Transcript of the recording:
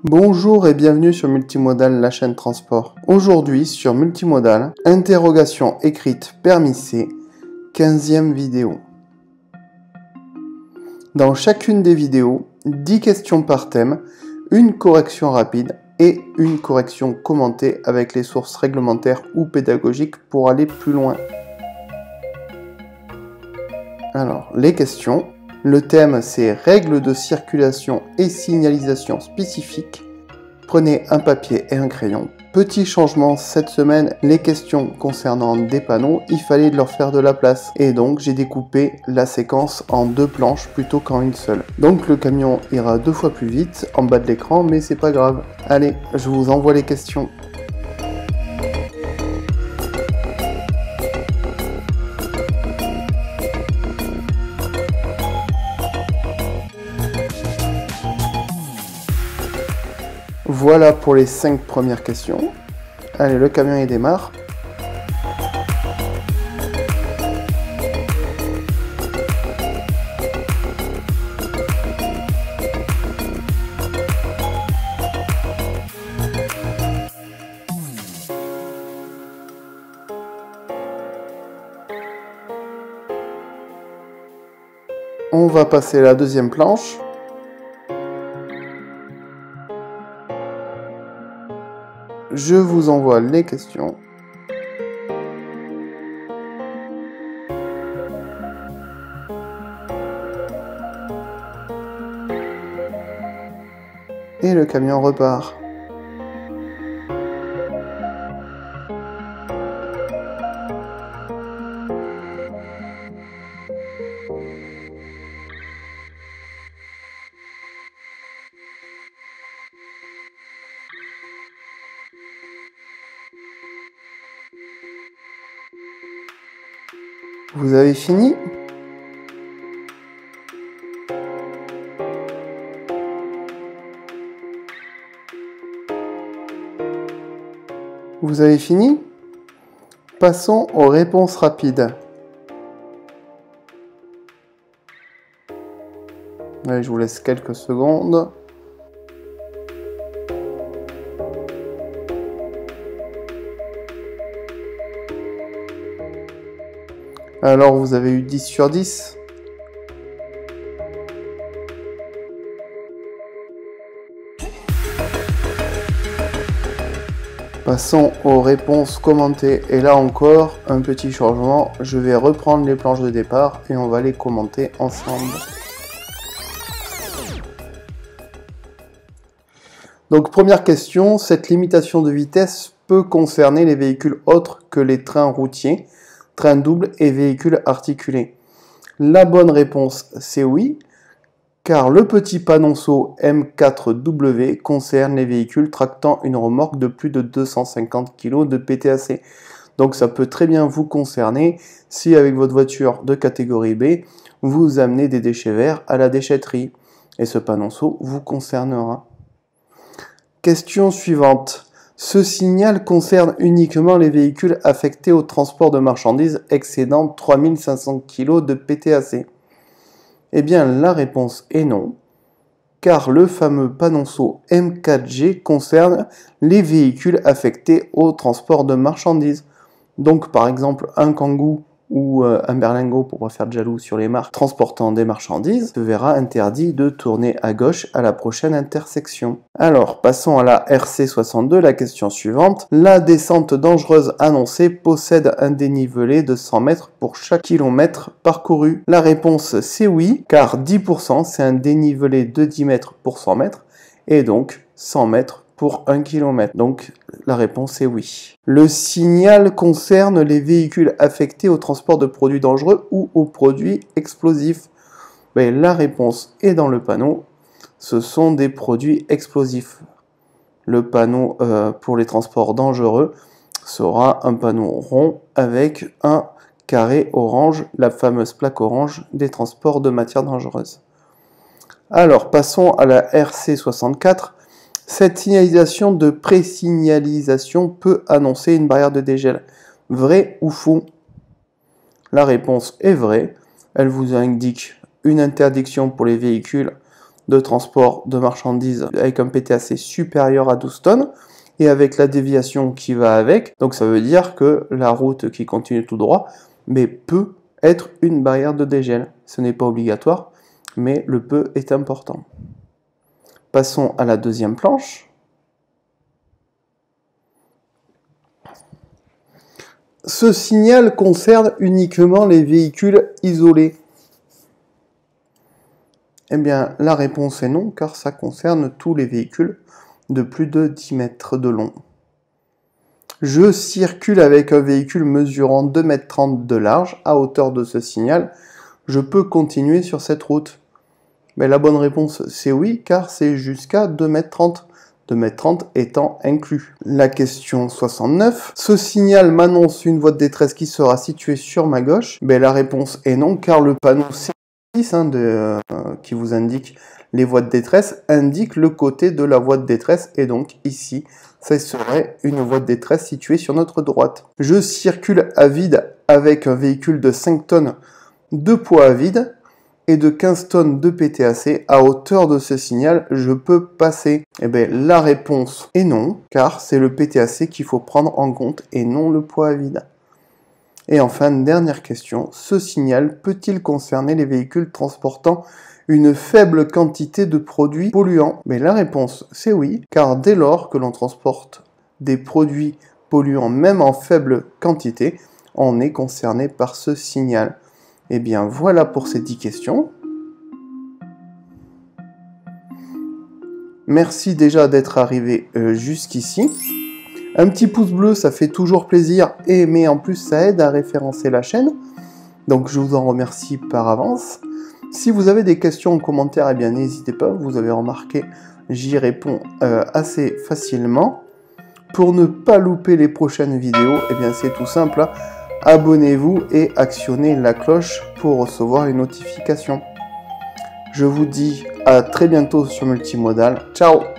Bonjour et bienvenue sur Multimodal, la chaîne transport. Aujourd'hui sur Multimodal, interrogation écrite permis C, 15e vidéo. Dans chacune des vidéos, 10 questions par thème, une correction rapide et une correction commentée avec les sources réglementaires ou pédagogiques pour aller plus loin. Alors, les questions. Le thème, c'est règles de circulation et signalisation spécifiques. Prenez un papier et un crayon. Petit changement cette semaine, les questions concernant des panneaux, il fallait leur faire de la place. Et donc, j'ai découpé la séquence en 2 planches plutôt qu'en une seule. Donc, le camion ira 2 fois plus vite en bas de l'écran, mais c'est pas grave. Allez, je vous envoie les questions. Voilà pour les 5 premières questions. Allez, le camion il démarre. On va passer à la deuxième planche. Je vous envoie les questions. Et le camion repart. Vous avez fini? Vous avez fini? Passons aux réponses rapides. Allez, je vous laisse quelques secondes. Alors, vous avez eu 10 sur 10. Passons aux réponses commentées. Et là encore, un petit changement. Je vais reprendre les planches de départ et on va les commenter ensemble. Donc, première question. Cette limitation de vitesse peut concerner les véhicules autres que les trains routiers, train double et véhicules articulés. La bonne réponse, c'est oui, car le petit panonceau M4W concerne les véhicules tractant une remorque de plus de 250 kg de PTAC. Donc ça peut très bien vous concerner si avec votre voiture de catégorie B, vous amenez des déchets verts à la déchetterie. Et ce panonceau vous concernera. Question suivante. Ce signal concerne uniquement les véhicules affectés au transport de marchandises excédant 3500 kg de PTAC. Eh bien, la réponse est non, car le fameux panonceau M4G concerne les véhicules affectés au transport de marchandises. Donc, par exemple, un Kangoo ou un Berlingot, pour pas faire de jaloux sur les marques, transportant des marchandises, se verra interdit de tourner à gauche à la prochaine intersection. Alors, passons à la RC62, la question suivante. La descente dangereuse annoncée possède un dénivelé de 100 mètres pour chaque kilomètre parcouru. La réponse, c'est oui, car 10% c'est un dénivelé de 10 mètres pour 100 mètres, et donc 100 mètres pour 1 km. Donc la réponse est oui. Le signal concerne les véhicules affectés au transport de produits dangereux ou aux produits explosifs. Mais la réponse est dans le panneau. Ce sont des produits explosifs. Le panneau pour les transports dangereux sera un panneau rond avec un carré orange, la fameuse plaque orange des transports de matières dangereuses. Alors passons à la RC64. Cette signalisation de pré-signalisation peut annoncer une barrière de dégel. Vrai ou faux? La réponse est vraie. Elle vous indique une interdiction pour les véhicules de transport de marchandises avec un PTAC supérieur à 12 tonnes et avec la déviation qui va avec. Donc ça veut dire que la route qui continue tout droit mais peut être une barrière de dégel. Ce n'est pas obligatoire, mais le peut est important. Passons à la deuxième planche. Ce signal concerne uniquement les véhicules isolés. Eh bien, la réponse est non, car ça concerne tous les véhicules de plus de 10 mètres de long. Je circule avec un véhicule mesurant 2,30 m de large à hauteur de ce signal. Je peux continuer sur cette route. Mais la bonne réponse, c'est oui, car c'est jusqu'à 2,30 m. 2,30 m étant inclus. La question 69. Ce signal m'annonce une voie de détresse qui sera située sur ma gauche. Mais la réponse est non, car le panneau C6 qui vous indique les voies de détresse indique le côté de la voie de détresse. Et donc ici, ça serait une voie de détresse située sur notre droite. Je circule à vide avec un véhicule de 5 tonnes de poids à vide et de 15 tonnes de PTAC. À hauteur de ce signal, je peux passer. Eh bien, la réponse est non, car c'est le PTAC qu'il faut prendre en compte et non le poids à vide. Et enfin, dernière question, ce signal peut-il concerner les véhicules transportant une faible quantité de produits polluants? Mais la réponse, c'est oui, car dès lors que l'on transporte des produits polluants, même en faible quantité, on est concerné par ce signal. Eh bien, voilà pour ces 10 questions. Merci déjà d'être arrivé jusqu'ici. Un petit pouce bleu, ça fait toujours plaisir, mais en plus, ça aide à référencer la chaîne. Donc, je vous en remercie par avance. Si vous avez des questions en commentaire, eh bien, n'hésitez pas. Vous avez remarqué, j'y réponds assez facilement. Pour ne pas louper les prochaines vidéos, eh bien, c'est tout simple. Abonnez-vous et actionnez la cloche pour recevoir les notifications. Je vous dis à très bientôt sur Multimodal. Ciao!